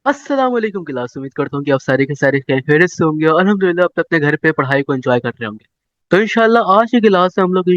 अस्सलाम वालेकुम क्लास। उम्मीद करता हूँ कि आप सारे के सारे खैरियत से होंगे और अल्हम्दुलिल्लाह अपने अपने घर पे पढ़ाई को एंजॉय कर रहे होंगे। तो इंशाल्लाह आज की क्लास में हम लोग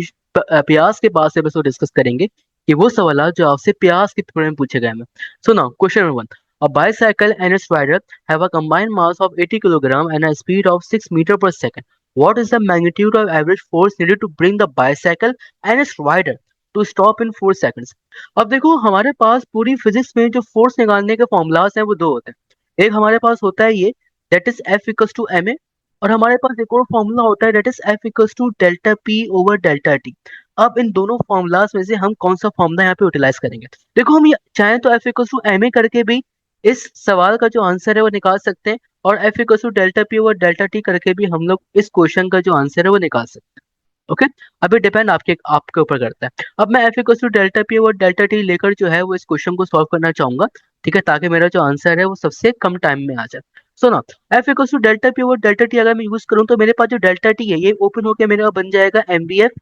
प्यास के पास से बस वो डिस्कस करेंगे कि वो सवाल जो आपसे प्यास के बारे में पूछे गए हैं। So now question number 1। A bicycle and its rider have a combined mass of 80 kilogram and a speed of 6 meter per second. What is the magnitude of average force needed to bring the bicycle and its rider to stop in 4 seconds. अब देखो हमारे पास पूरी physics में जो force निकालने के formulas हैं वो दो होते हैं। एक हमारे पास होता है ये, that is F equals to M A. और हमारे पास एक और फॉर्मूला होता है that is F equals to delta P over delta T. अब इन दोनों फॉर्मूलाज में से हम कौन सा फॉर्मूला यहाँ पे यूटिलाइज करेंगे? देखो हम चाहें तो F equals to M A करके भी इस सवाल का जो आंसर है वो निकाल सकते हैं, और F equals to delta P over delta T करके भी हम लोग इस क्वेश्चन का जो आंसर है वो निकाल सकते हैं। ओके, अभी डिपेंड आपके आपके ऊपर करता है। अब मैं F equals to delta P और डेल्टा टी लेकर जो है वो इस क्वेश्चन को सॉल्व करना चाहूंगा, ठीक है, ताकि मेरा जो आंसर है वो सबसे कम टाइम में आ जाए। सो ना, F equals to delta P और डेल्टा टी अगर मैं यूज करूँ तो मेरे पास जो डेल्टा टी है ये ओपन होकर मेरे पास बन जाएगा एम बी एफ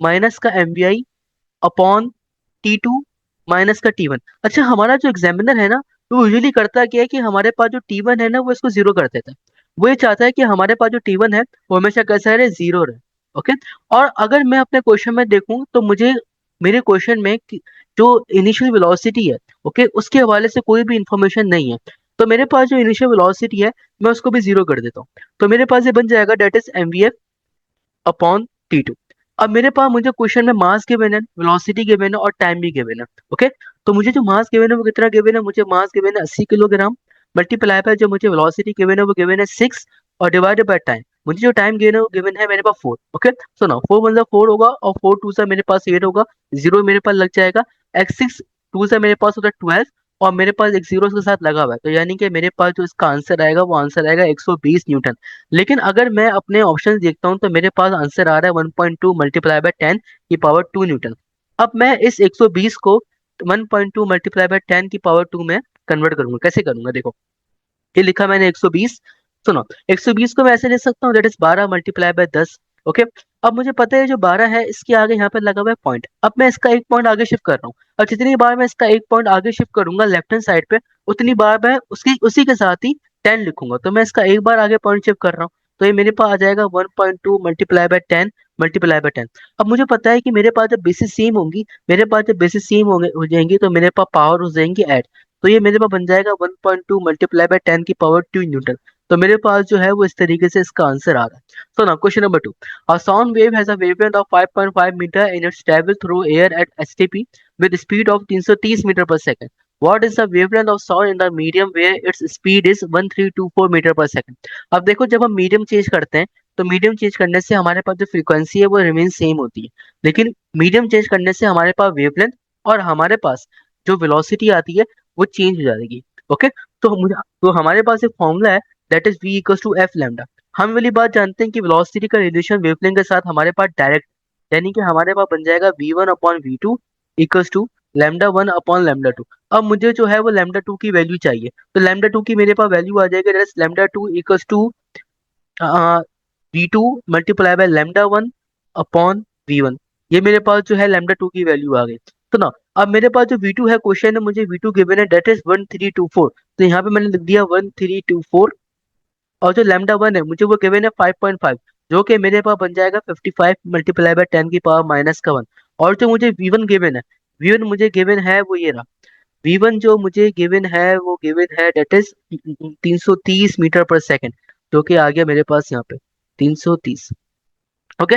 माइनस का M B I upon T two minus का टी वन। अच्छा, हमारा जो एग्जामिनर है ना, वो यूजुअली करता क्या है कि हमारे पास जो टी वन है ना वो इसको जीरो कर देता है। वो ये चाहता है कि हमारे पास जो टी वन है वो हमेशा कैसा रहे, जीरो रहे। ओके, और अगर मैं अपने क्वेश्चन में देखूं तो मुझे मेरे क्वेश्चन में जो इनिशियल वेलोसिटी है, ओके, उसके हवाले से कोई भी इंफॉर्मेशन नहीं है। तो मेरे पास जो इनिशियल वेलोसिटी है मैं उसको भी जीरो कर देता हूँ। तो मेरे पास ये बन जाएगा that is M V F upon T two. अब मेरे पास मुझे क्वेश्चन में मास गिवन है, वेलोसिटी गिवन है और टाइम भी गिवन है। ओके, तो मुझे जो मास गिवन है वो कितना गिवन है? मुझे मास गिवन है 80 किलोग्राम, मल्टीप्लाई पर जो मुझे वेलोसिटी गिवन है वो गिवन है 6, और डिवाइडेड बाय टाइम मुझे जो टाइम गिवन है वो गिवन है मेरे पास 4। ओके, सो ना 4 वन 4 होगा और 4 टू से मेरे पास 8 होगा, जीरो मेरे पास लग जाएगा। एक्स 6 टू से मेरे पास होता है 12, और मेरे पास एक जीरो के साथ लगा हुआ है, तो यानी कि मेरे पास जो इसका आंसर आएगा वो आंसर आएगा 120 न्यूटन। लेकिन अगर मैं अपने ऑप्शन देखता हूँ तो मेरे पास आंसर आ रहा है 1.2 मल्टीप्लाई बाय 10 की पावर 2 न्यूटन। अब मैं इस 120 को 1.2 मल्टीप्लाई बाय 10 की पावर 2 में कन्वर्ट करूंगा। कैसे करूंगा? देखो, ये लिखा मैंने 120। सुनो, 120 को मैं ऐसे लिख सकता हूँ that is 12 multiply by 10। Okay, अब मुझे पता है जो 12 है इसके आगे यहाँ पे लगा हुआ है पॉइंट। अब मैं इसका एक पॉइंट आगे शिफ्ट कर रहा हूँ, और जितनी बार मैं इसका एक पॉइंट आगे शिफ्ट करूंगा लेफ्ट हैंड साइड पे, उतनी बार मैं उसकी उसी के साथ ही 10 लिखूंगा। तो मैं इसका एक बार आगे पॉइंट शिफ्ट कर रहा हूँ, तो ये मेरे पास आ जाएगा 1.2 मल्टीप्लाई बाय 10 मल्टीप्लाई बाय 10। अब मुझे पता है कि मेरे पास जब बेसिस सेम होंगी, मेरे पास जब बेसिस सेम हो जाएंगी तो मेरे पास पावर हो जाएंगी ऐड। तो ये मेरे पास बन जाएगा 1.2 मल्टीप्लाई बाय 10 की पावर 2 न्यूटन। तो मेरे पास जो है वो इस तरीके से इसका आंसर आ रहा है। So now question number 2। A sound wave has a wavelength of 5.5 metre in its travel through air at STP with speed of 330 metre per second. What is the wavelength of sound in the medium where its speed is 1324 metre per second. अब देखो, जब हम medium change करते हैं तो medium change करने से हमारे पास जो फ्रीक्वेंसी है वो रिमेन सेम होती है, लेकिन मीडियम चेंज करने से हमारे पास वेवलेंथ और हमारे पास जो वेलोसिटी आती है वो चेंज हो जाएगी। ओके, तो मुझे तो हमारे पास एक फॉर्मूला है that is v equals to F lambda. हम वाली बात जानते हैं कि वेलोसिटी का रिलेशन वेवलेंथ के साथ हमारे पास डायरेक्ट, यानी कि हमारे पास बन जाएगा v1 upon v2 equals to lambda one upon lambda two. अब मुझे जो है वो लैम्डा टू की वैल्यू चाहिए, तो लैम्डा टू की मेरे पास वैल्यू आ जाएगी that is lambda two equals to V two multiply by lambda one upon V one. ये मेरे पास जो है लैम्डा टू की वैल्यू आ गई। तो ना, अब मेरे पास जो वी टू है, क्वेश्चन है मुझे वी टू गिवन है डेट इज 1324, तो यहाँ पे मैंने लिख दिया 1324। और जो लैम्डा वन है मुझे वो गिवन है 5.5, जो कि मेरे पास बन जाएगा 55 मल्टीप्लाई बाय 10 की पावर माइनस का वन। और जो मुझे वी वन गिवन है, वी वन मुझे गिवन है वो ये रहा। वी वन जो मुझे गिवन है वो गिवन है डेट इज 330 मीटर पर सेकेंड, जो कि आ गया मेरे पास यहाँ पे 330। ओके,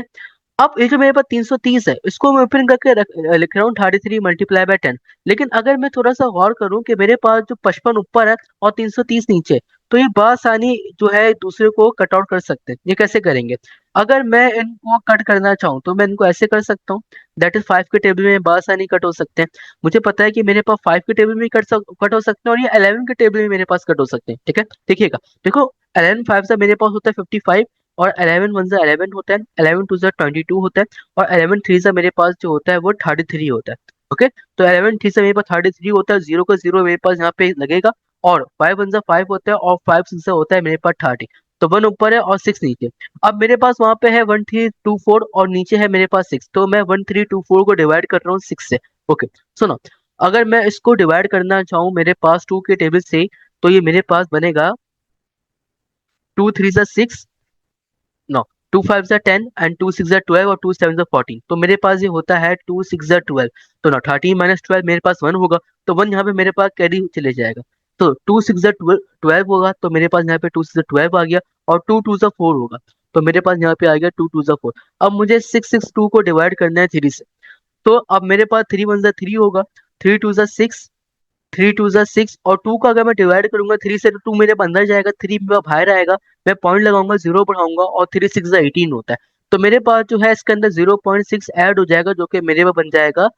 अब ये जो मेरे पास 330 है इसको मैं ओपन करके लिख रहा हूँ 33 मल्टीप्लाई बाय 10। लेकिन अगर मैं थोड़ा सा गौर करूँ कि मेरे पास जो 55 ऊपर है और 330 नीचे, तो ये बासानी जो है एक दूसरे को कट आउट कर सकते हैं। ये कैसे करेंगे? अगर मैं इनको कट करना चाहूँ तो मैं इनको ऐसे कर सकता हूँ, दैट इज 5 के टेबल में बासानी कट हो सकते हैं। मुझे पता है कि मेरे पास 5 के टेबल में कट हो सकते हैं, और ये 11 के टेबल में मेरे पास कट हो सकते हैं। ठीक है, देखिएगा, देखो 11 5 से मेरे पास होता है 55, और 11 वन से 11 होता है, 11 टू से 22 होता है, और 11 थ्री से मेरे पास जो होता है वो 33 होता है। ओके, तो 11 थ्री से मेरे पास 33 होता है, जीरो का जीरो मेरे पास यहाँ पे लगेगा, और 5 वन से 5 होता है, और 5 सिक्स से होता है मेरे पास 30। तो वन ऊपर है और 6 नीचे। अब मेरे पास वहां पे है 1324 और नीचे है मेरे पास 6, तो मैं 1324 को डिवाइड कर रहा हूँ 6 से। ओके, सुनो, अगर मैं इसको डिवाइड करना चाहूँ मेरे पास 2 के टेबल से, तो ये मेरे पास बनेगा 2 3 6, नो 2 5 10 एंड 2 6 12 और 2 7 14। तो मेरे पास ये होता है 2 6 12। तो ना 13 - 12 मेरे पास 1 होगा, तो 1 यहाँ पे मेरे पास कैरी चले जाएगा। तो 2 6 12 होगा, तो मेरे पास यहाँ पे 2 6 12 आ गया। और 2 2 4 होगा, तो मेरे पास यहाँ पे आ गया 2 2 4। अब मुझे 6 6 2 को डिवाइड करना है 3 से। तो अब मेरे पास 3 1 3 होगा, 3 2 6, 3 2 6, और 2 का अगर मैं डिवाइड करूंगा 3 से, तो 2 मेरे पास अंदर जाएगा, 3 मेरे पास बाहर आएगा। मैं पॉइंट लगाऊंगा, 0 बढ़ाऊंगा, और 3 6 18 होता है। तो मेरे पास जो है इसके अंदर 0.6 ऐड हो जाएगा, जो कि मेरे पास बन जाएगा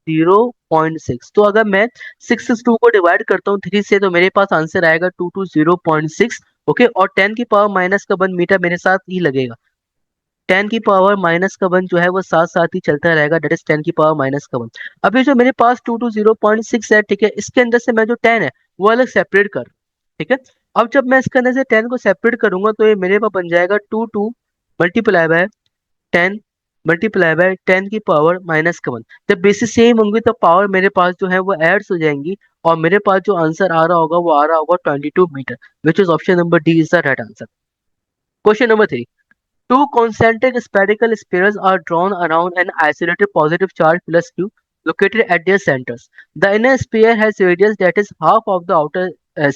0.6। तो अगर मैं 6 6 2 को डिवाइड करता हूँ 3 से, तो मेरे पास आंसर आएगा 2 2 0.6। ओके, और 10 की पावर माइनस का 1 मीटर मेरे साथ ही लगेगा। 10 की पावर माइनस का 1 जो है वो साथ साथ ही चलता रहेगा, डेट इज 10 की पावर माइनस का 1। अभी जो मेरे पास 2 2 0.6 है, ठीक है, इसके अंदर से मैं जो 10 है वो अलग सेपरेट कर, ठीक है। अब जब मैं इसके अंदर से 10 को सेपरेट करूंगा, तो ये मेरे पास बन जाएगा 2 2 मल्टीप्लाई बाय 10 मल्टीप्लाई बाय 10 की पावर माइनस का 1। जब बेसिस सेम होंगी तो पावर मेरे पास जो है वो एड्स हो जाएंगी, और मेरे पास जो आंसर आ रहा होगा वो आ रहा होगा 22 metre, which is option number D is the right answer. Question number 3, two concentric spherical spheres are drawn around an isolated positive charge plus q located at their centers. The inner sphere has radius that is half of the outer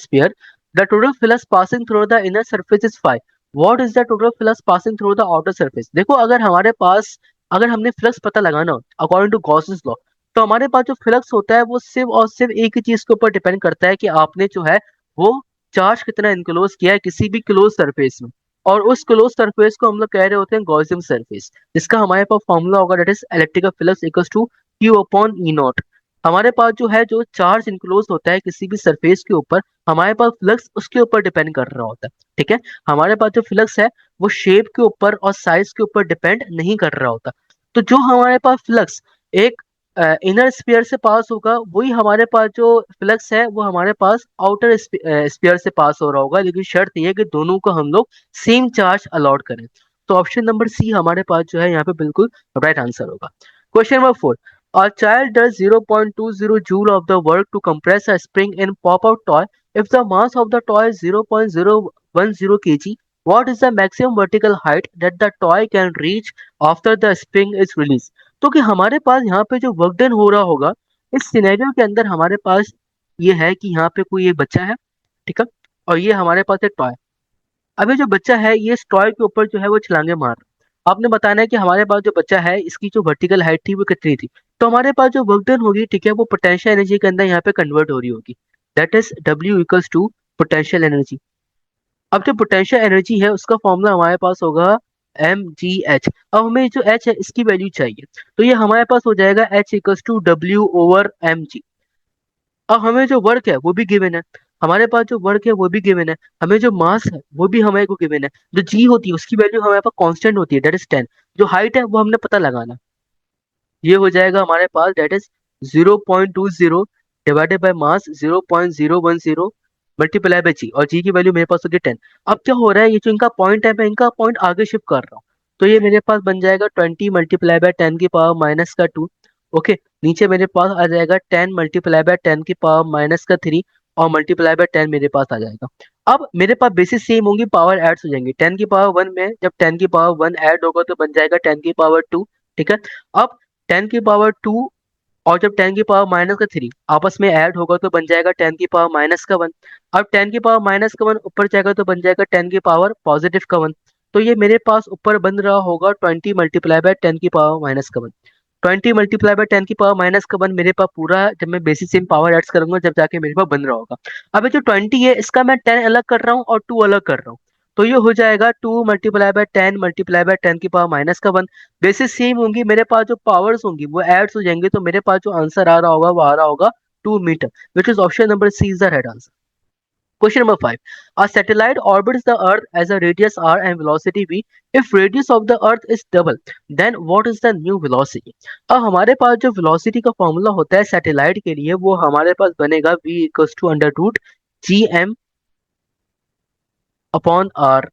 sphere. The total flux passing through the inner surface is phi. What is the total flux passing through the outer surface? देखो, अगर हमारे पास, अगर हमने flux पता लगाना हो according to Gauss's law, तो हमारे पास जो फ्लक्स होता है वो सिर्फ और सिर्फ एक ही चीज के ऊपर डिपेंड करता है कि आपने जो है वो चार्ज कितना इनक्लोज किया है किसी भी क्लोज सरफेस में। और उस क्लोज सरफेस को हम लोग कह रहे होते हैं गॉसियन सरफेस, जिसका हमारे पास फॉर्मूला होगा, that is electrical flux equals to Q upon E naught. हमारे पास जो है जो चार्ज इनक्लोज होता है किसी भी सरफेस के ऊपर, हमारे पास फ्लक्स उसके ऊपर डिपेंड कर रहा होता है, ठीक है। हमारे पास जो फ्लक्स है वो शेप के ऊपर और साइज के ऊपर डिपेंड नहीं कर रहा होता। तो जो हमारे पास फ्लक्स एक इनर स्फीयर से पास होगा, वही हमारे पास जो फ्लक्स है वो हमारे पास आउटर स्फीयर से पास हो रहा होगा, लेकिन शर्त ये है कि दोनों को हम लोग सेम चार्ज अलॉट करें। तो ऑप्शन नंबर सी हमारे पास जो है यहाँ पे बिल्कुल राइट आंसर होगा। Question number 4, a child does 0.20 joule of the work to compress a spring in pop-out toy. If the mass of the toy is 0.010 kg, what is the maximum vertical height that the toy can reach after the spring is released? तो कि हमारे पास यहाँ पे जो work done हो रहा होगा, इस सिनेरियो के अंदर हमारे पास ये है कि यहाँ पे कोई एक बच्चा है, ठीक है, और ये हमारे पास एक टॉय। अब ये जो बच्चा है ये इस टॉय के ऊपर जो है वो छलांगे मार रहा है। आपने बताना है कि हमारे पास जो बच्चा है इसकी जो वर्टिकल हाइट थी वो कितनी थी। तो हमारे पास जो वर्क डन होगी, ठीक है, वो पोटेंशियल एनर्जी के अंदर यहाँ पे कन्वर्ट हो रही होगी, that is W equals to potential energy. अब जो पोटेंशियल एनर्जी है उसका फॉर्मूला हमारे पास होगा mgh। अब हमें जो h है इसकी वैल्यू चाहिए, तो ये हमारे पास हो जाएगा h equals to W over M G. अब हमें जो वर्क है वो भी गिवन है, हमारे पास जो वर्क है वो भी गिवन है, हमें जो मास है वो भी हमारे को गिवन है, जो जी होती है उसकी वैल्यू हमारे पास कांस्टेंट होती है, दैट इज 10। जो हाइट है वो हमने पता लगाना, ये हो जाएगा हमारे पास that is 0.20 divided by mass 0.010 multiply by G, और जी की वैल्यू मेरे पास होगी 10। अब क्या हो रहा है, ये जो इनका पॉइंट है मैं इनका पॉइंट आगे शिफ्ट कर रहा हूँ, तो ये मेरे पास बन जाएगा 20 मल्टीप्लाई बाय 10 की पावर माइनस का 2। ओके, नीचे मेरे पास आ जाएगा 10 मल्टीप्लाई बाय 10 की पावर माइनस का 3, और मल्टीप्लाई बाय 10 मेरे पास आ जाएगा। अब मेरे पास बेसिस सेम होंगी, पावर एड्स हो जाएंगी। 10 की पावर 1 में जब 10 की पावर 1 ऐड होगा तो बन जाएगा 10 की पावर 2, ठीक है। अब 10 की पावर 2 और जब 10 की पावर माइनस का 3 आपस में ऐड होगा तो बन जाएगा 10 की पावर माइनस का 1। अब 10 की पावर माइनस का 1 ऊपर जाएगा तो बन जाएगा 10 की पावर पॉजिटिव का 1। तो ये मेरे पास ऊपर बन रहा होगा 20 मल्टीप्लाई बाय 10 की पावर माइनस का 1। 20 मल्टीप्लाई बाय 10 की पावर माइनस का 1 मेरे पास पूरा, जब मैं बेसिस सेम पावर एड्स करूंगा जब जाके मेरे पास बन रहा होगा। अब ये जो 20 है इसका मैं 10 अलग कर रहा हूँ और 2 अलग कर रहा हूँ, तो ये हो जाएगा 2 मल्टीप्लाई बाय 10 मल्टीप्लाई बाय 10 की पावर माइनस का 1। बेसिस सेम होंगी, मेरे पास जो पावर्स होंगी वो एड्स हो जाएंगे, तो मेरे पास जो आंसर आ रहा होगा वो आ रहा होगा 2 metre, which is option number C is the right answer. Question number 5. A satellite orbits the Earth as a radius r and velocity v. If radius of the Earth is double, then what is the new velocity? अब हमारे पास जो velocity का formula होता है satellite के लिए वो हमारे पास बनेगा v equals to under root G M upon R.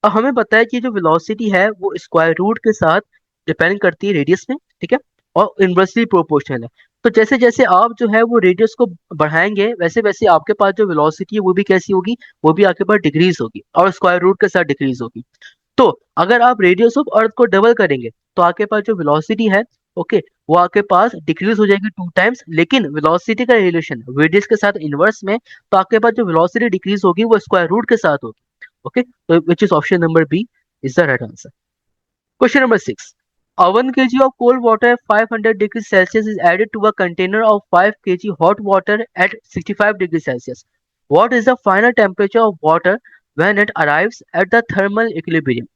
अब हमें पता है कि जो वेलोसिटी है वो स्क्वायर रूट के साथ डिपेंड करती है रेडियस में, ठीक है, और इनवर्सली प्रोपोर्शनल है। तो जैसे जैसे आप जो है वो रेडियस को बढ़ाएंगे वैसे वैसे आपके पास जो वेलोसिटी है वो भी कैसी होगी, वो भी आपके पास डिक्रीज होगी और स्क्वायर रूट के साथ डिक्रीज होगी। तो अगर आप रेडियस ऑफ अर्थ को डबल करेंगे तो आपके पास जो वेलोसिटी है, ओके, वो आपके पास डिक्रीज हो जाएगी 2 टाइम्स, लेकिन वेलोसिटी का रिलेशन रेडियस के साथ इनवर्स में, तो आपके पास जो वेलोसिटी डिक्रीज होगी वो स्क्वायर रूट के साथ होगी। ओके, तो which is option number B is the right answer. Question number 6. A 1 kg of cold water at 500 degrees Celsius is added to a container of 5 kg hot water at 65 degrees Celsius. What is the final temperature of water when it arrives at the thermal equilibrium?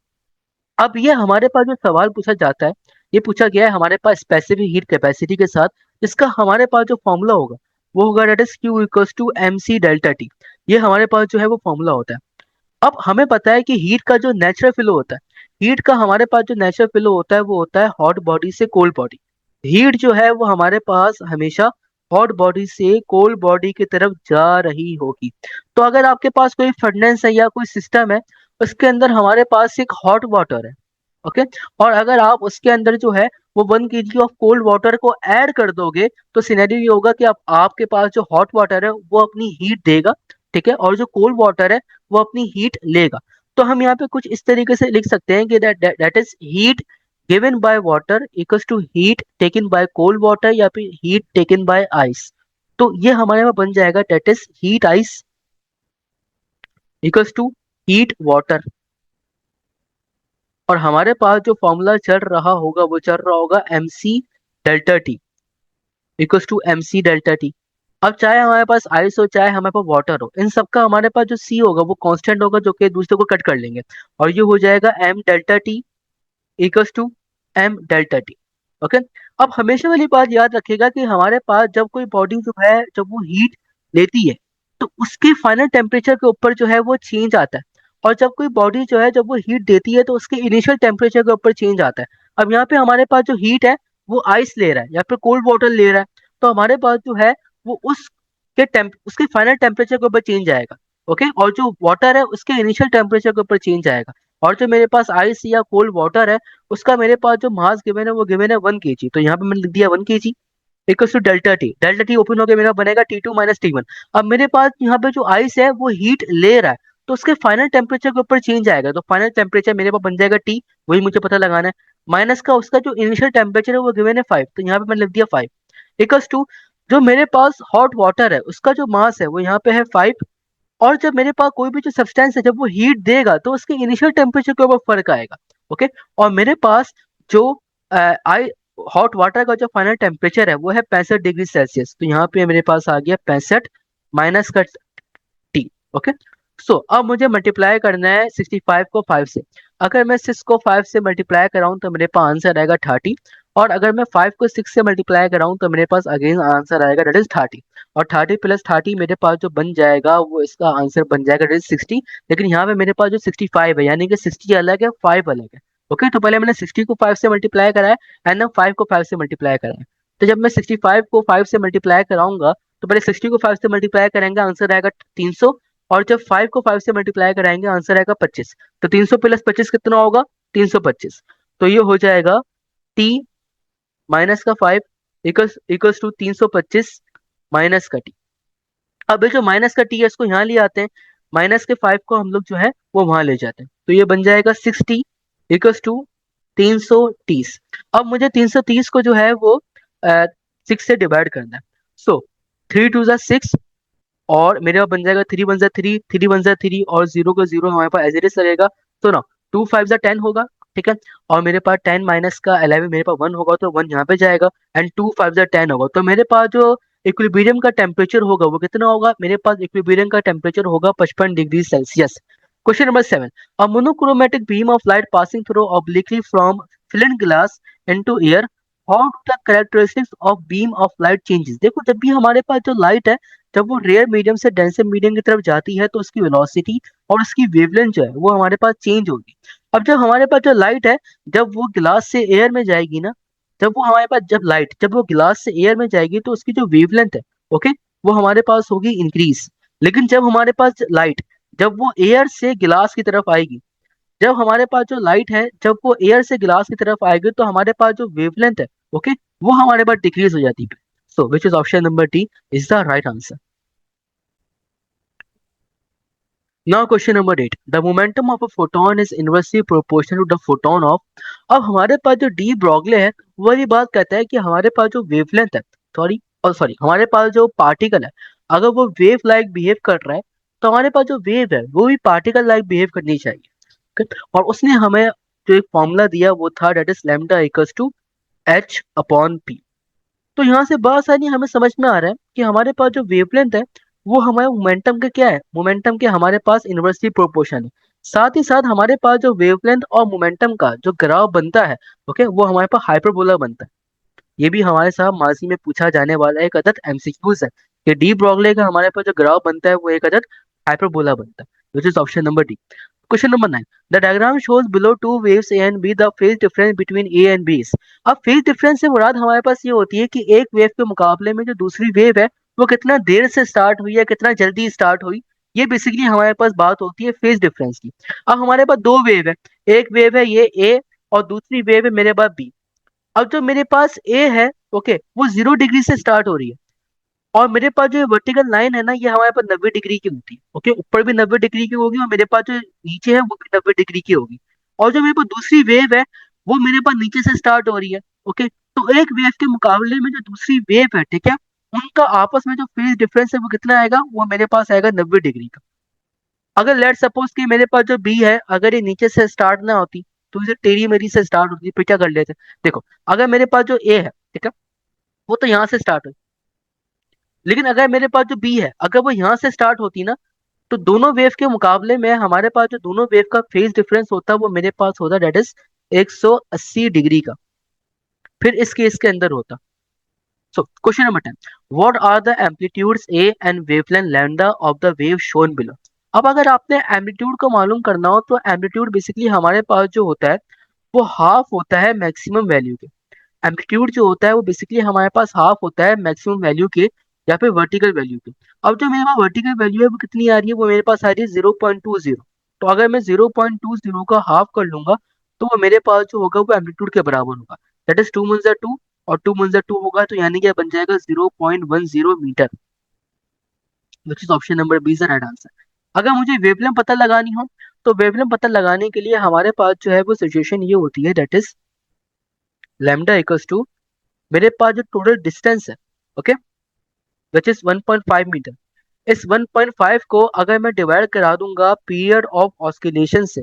अब ये हमारे पास जो सवाल पूछा जाता है, ये पूछा गया है हमारे पास स्पेसिफिक हीट कैपेसिटी के साथ, जिसका हमारे पास जो फॉर्मूला होगा वो होगा that is Q equals to MC delta T। ये हमारे पास जो है वो फॉर्मूला होता है। अब हमें पता है कि हीट का जो नेचुरल फ्लो होता है, हीट का हमारे पास जो नेचुरल फ्लो होता है वो होता है हॉट बॉडी से कोल्ड बॉडी। हीट जो है वो हमारे पास हमेशा हॉट बॉडी से कोल्ड बॉडी की तरफ जा रही होगी। तो अगर आपके पास कोई फर्नेस है या कोई सिस्टम है, उसके अंदर हमारे पास एक हॉट वाटर है, ओके, और अगर आप उसके अंदर जो है वो 1 kg ऑफ कोल्ड वाटर को ऐड कर दोगे तो सिनेरियो ये होगा कि आपके पास जो हॉट वाटर है वो अपनी हीट देगा, ठीक है, और जो कोल्ड वाटर है वो अपनी हीट लेगा। तो हम यहाँ पे कुछ इस तरीके से लिख सकते हैं कि that is heat given by water equals to heat taken by cold water या फिर हीट टेकन बाय आइस। तो ये हमारे पास बन जाएगा that is heat ice equals to heat water. और हमारे पास जो फॉर्मूला चल रहा होगा वो चल रहा होगा MC delta T equals to MC delta T. अब चाहे हमारे पास आइस हो चाहे हमारे पास वाटर हो, इन सबका हमारे पास जो C होगा वो कांस्टेंट होगा जो कि एक दूसरे को कट कर लेंगे, और ये हो जाएगा M delta T equals to M delta T. Okay, अब हमेशा वाली बात याद रखिएगा कि हमारे पास जब कोई बॉडी जो है जब वो हीट लेती है तो उसके फाइनल टेम्परेचर के ऊपर जो है वो चेंज आता है, और जब कोई बॉडी जो है जब वो हीट देती है तो उसके इनिशियल टेम्परेचर के ऊपर चेंज आता है। अब यहाँ पे हमारे पास जो हीट है वो आइस ले रहा है या फिर कोल्ड वाटर ले रहा है, तो हमारे पास जो है वो उसके फाइनल टेम्परेचर के ऊपर चेंज आएगा। ओके, और जो वाटर है उसके इनिशियल टेम्परेचर के ऊपर चेंज आएगा, और जो मेरे पास आइस या कोल्ड वाटर है उसका मेरे पास जो मास गिवन है वो गिवन है 1 kg। तो यहाँ पे मैंने लिख दिया 1 kg equals to delta T. Delta T open होकर मेरा बनेगा T2 माइनस T1। अब मेरे पास यहाँ पे जो आइस है वो हीट ले रहा है तो उसके फाइनल टेम्परेचर के ऊपर चेंज आएगा, तो फाइनल टेम्परेचर मेरे पास बन जाएगा T, वही मुझे पता लगाना है, माइनस का उसका जो इनिशियल टेम्परेचर है वो गिवन है 5, तो यहाँ पे मैंने लिख दिया 5 इक्वल्स टू जो मेरे पास हॉट वाटर है उसका जो मास है वो यहाँ पे है 5, और जब मेरे पास कोई भी जो सब्सटेंस है जब वो हीट देगा तो उसके इनिशियल टेम्परेचर के ऊपर फर्क आएगा। ओके, और मेरे पास जो आई हॉट वाटर का जो फाइनल टेम्परेचर है वो है 65 डिग्री सेल्सियस, तो यहाँ पे मेरे पास आ गया 65 माइनस का टी। ओके, सो अब मुझे मल्टीप्लाई करना है 65 को 5 से। अगर मैं 6 को 5 से मल्टीप्लाई कराऊं तो मेरे पास आंसर आएगा 30, और अगर मैं 5 को 6 से मल्टीप्लाई कराऊं तो मेरे पास अगेन आंसर आएगा दैट इज 30, और 30 प्लस 30 मेरे पास जो बन जाएगा वो इसका आंसर बन जाएगा दैट इज 60। लेकिन यहाँ पे मेरे पास जो 65 है यानी कि 60 अलग है 5 अलग है। ओके, तो पहले मैंने 60 को 5 से मल्टीप्लाई कराया एंड देन 5 को 5 से मल्टीप्लाई कराया। तो जब मैं 65 को 5 से मल्टीप्लाई कराऊंगा तो पहले 60 को 5 से मल्टीप्लाई करेंगे आंसर आएगा 300, और जब 5 को 5 से मल्टीप्लाई कराएंगे आंसर आएगा 25। तो 300 प्लस 25 कितना होगा, 325। तो ये हो जाएगा t माइनस का 5 इक्वल्स टू 325 माइनस का t। अब ये जो माइनस का t है इसको यहाँ ले आते हैं, माइनस के 5 को हम लोग जो है वो वहां ले जाते हैं, तो ये बन जाएगा 60 इक्वल्स टू 330। अब मुझे 330 को जो है वो 6 से डिवाइड करना है। सो 3 टू ज़ा 6, और मेरे पास बन जाएगा 3 वन ज़ा 3, 3 वन ज़ा 3, और 0 का 0 हमारे पास एज इट इज रहेगा। तो ना 2 5 ज़ा 10 होगा, ठीक है, और मेरे पास 10 माइनस का 11 मेरे पास 1 होगा तो 1 यहाँ पे जाएगा, एंड 2 5 ज़ा 10 होगा, तो मेरे पास जो इक्विलिब्रियम का टेम्परेचर होगा वो कितना होगा, मेरे पास इक्विलिब्रियम का टेम्परेचर होगा 55 degree Celsius. Question number 7। A monochromatic beam of light passing through obliquely from flint glass into air, how do the characteristics of beam of light changes? देखो जब भी हमारे पास जो लाइट है जब वो रेयर मीडियम से डेंसर मीडियम की तरफ जाती है तो उसकी वेलोसिटी और उसकी वेवलेंथ जो है वो हमारे पास चेंज होगी। अब जब हमारे पास जो लाइट है जब वो गिलास से एयर में जाएगी ना, जब वो हमारे पास जब वो गिलास से एयर में जाएगी तो उसकी जो वेवलेंथ है, ओके, वो हमारे पास होगी इंक्रीज। लेकिन जब हमारे पास लाइट जब वो एयर से गिलास की तरफ आएगी, जब हमारे पास जो लाइट है जब वो एयर से गिलास की तरफ आएगी तो हमारे पास जो वेवलेंथ है, ओके, वो हमारे पास डिक्रीज हो जाती है। So which is option number D is the right answer. Now question number 8. The momentum of a photon is inversely proportional to the photon of. अब हमारे पास जो डी ब्रॉगले है वो ये बात कहता है कि हमारे पास जो वेवलेंथ है, सॉरी हमारे पास जो पार्टिकल है, अगर वो वेव लाइक बिहेव कर रहा है तो हमारे पास जो वेव है वो भी पार्टिकल लाइक बिहेव करनी चाहिए। Okay? और उसने हमें जो एक फॉर्मूला दिया वो था that is lambda equals to H upon P. तो यहाँ से बहुत सारी हमें समझ में आ रहा है कि हमारे पास जो वेवलेंथ है वो हमारे मोमेंटम के क्या है, मोमेंटम के हमारे पास इनवर्सली प्रोपोर्शन है। साथ ही साथ हमारे पास जो वेवलेंथ और मोमेंटम का जो ग्राफ बनता है, ओके, वो हमारे पास हाइपरबोला बनता है। ये भी हमारे साथ माजी में पूछा जाने वाला एक अदद एमसीक्यूज है कि डी ब्रॉगले का हमारे पास जो ग्राफ बनता है वो एक अदद हाइपरबोला बनता है, which is option number D. Question number 9. The diagram shows below two waves A and B the phase difference between A and B. अब फेज डिफरेंस से मुराद हमारे पास ये होती है कि एक वेव के मुकाबले में जो दूसरी वेव है वो कितना देर से स्टार्ट हुई है, कितना जल्दी स्टार्ट हुई। ये बेसिकली हमारे पास बात होती है फेज डिफरेंस की। अब हमारे पास दो वेव है, एक वेव है ये ए और दूसरी वेव है मेरे पास बी। अब जो मेरे पास ए है, ओके, वो 0 डिग्री से स्टार्ट हो रही है और मेरे पास जो वर्टिकल लाइन है ना ये हमारे पास 90 डिग्री की होती है। ओके, ऊपर भी 90 डिग्री की होगी और मेरे पास जो नीचे है वो भी 90 डिग्री की होगी। और जो मेरे पास दूसरी वेव है वो मेरे पास नीचे से स्टार्ट हो रही है। ओके, तो एक वेव के मुकाबले में जो दूसरी वेव है, ठीक है, उनका आपस में जो फेज डिफरेंस है वो कितना आएगा, वो मेरे पास आएगा 90 डिग्री का। अगर लेट सपोज कि मेरे पास जो बी है अगर ये नीचे से स्टार्ट ना होती तो इसे टेढ़ी मेढ़ी से स्टार्ट होती, फिर क्या कर लेते। देखो, अगर मेरे पास जो ए है, ठीक है, वो तो यहाँ से स्टार्ट हुई, लेकिन अगर मेरे पास जो बी है अगर वो यहाँ से स्टार्ट होती ना तो दोनों वेव के मुकाबले में हमारे पास जो दोनों वेव का फेज डिफरेंस होता वो मेरे पास होता डेट इज 180 डिग्री का, फिर इस केस के अंदर होता। So question number 10. What are the amplitudes A and wavelength lambda of the wave shown below. अब अगर आपने एम्पलीट्यूड को मालूम करना हो तो एम्पलीट्यूड बेसिकली हमारे पास जो होता है वो हाफ होता है मैक्सिमम वैल्यू के। एम्पलीट्यूड जो होता है वो बेसिकली हमारे पास हाफ होता है मैक्सिमम वैल्यू के या फिर वर्टिकल वैल्यू के। अब जो मेरे पास वर्टिकल वैल्यू है वो कितनी आ रही है, वो मेरे पास आ रही है 0.20। तो अगर मैं 0.20 का हाफ कर लूंगा तो वो मेरे पास जो होगा वो एम्पलीट्यूड के बराबर होगा। दैट इज 2 × 2 और 2 × 2 होगा तो यानी कि बन जाएगा 0.10 metre, which is option number B is the right answer. अगर मुझे वेवलेंथ पता लगानी हो तो वेवलेंथ पता लगाने के लिए हमारे पास जो है वो सिचुएशन ये होती है that is lambda equals to मेरे पास जो टोटल डिस्टेंस है, ओके, विच इज 1.5 मीटर। इस 1.5 को अगर मैं डिवाइड करा दूंगा पीरियड ऑफ ऑस्किलेशन से,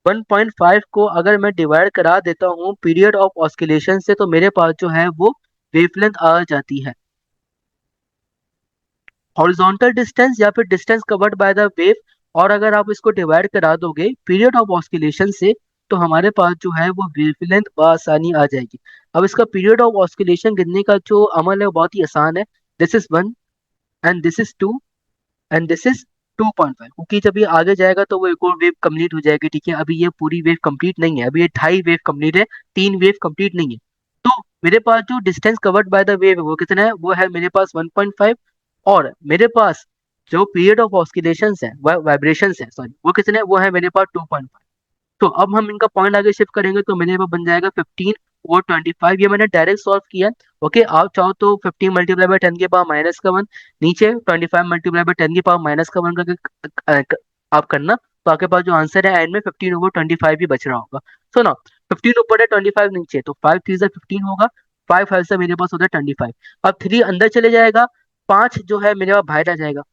1.5 को अगर मैं डिवाइड करा देता हूँ पीरियड ऑफ ऑस्किलेशन से तो मेरे पास जो है वो वेवलेंथ आ जाती है। हॉरिजॉन्टल डिस्टेंस या फिर distance covered by the wave, और अगर आप इसको डिवाइड करा दोगे पीरियड ऑफ ऑस्किलेशन से तो हमारे पास जो है वो वेवलेंथ बआसानी आ जाएगी। अब इसका पीरियड ऑफ ऑस्किलेशन गिनने का जो अमल है वो बहुत ही आसान है। This is 1 and this is 2 and this is 2.5, क्योंकि जब ये आगे जाएगा तो वो एक और वेव कंप्लीट हो जाएगी। ठीक है, अभी ये पूरी वेव कंप्लीट नहीं है, अभी ये 2.5 वेव कंप्लीट है, 3 वेव कंप्लीट नहीं है। तो मेरे पास जो distance covered by the wave है वो कितना है, वो है मेरे पास 1.5, और मेरे पास जो पीरियड ऑफ ऑस्किलेशन है, वाइब्रेशन है, सॉरी, वो कितने है, वो है मेरे पास 2.5। तो अब हम इनका पॉइंट आगे शिफ्ट करेंगे तो मेरे पास बन जाएगा 15 और 25। ये मैंने डायरेक्ट सॉल्व किया। ओके, आप चाहो तो 15 मल्टीप्लाई बाय 10 के पावर -1, नीचे 25 मल्टीप्लाई बाय 10 के पावर -1 करके आप करना, तो आपके पास जो आंसर है एंड में 15/25 ही बच रहा होगा। सो ना, 15 ऊपर है 25 नीचे, तो 5 3 15 होगा, 5 5 से मेरे पास होता है 25। अब 3 अंदर चले जाएगा, 5 जो है मेरे पास बाहर आ जाएगा।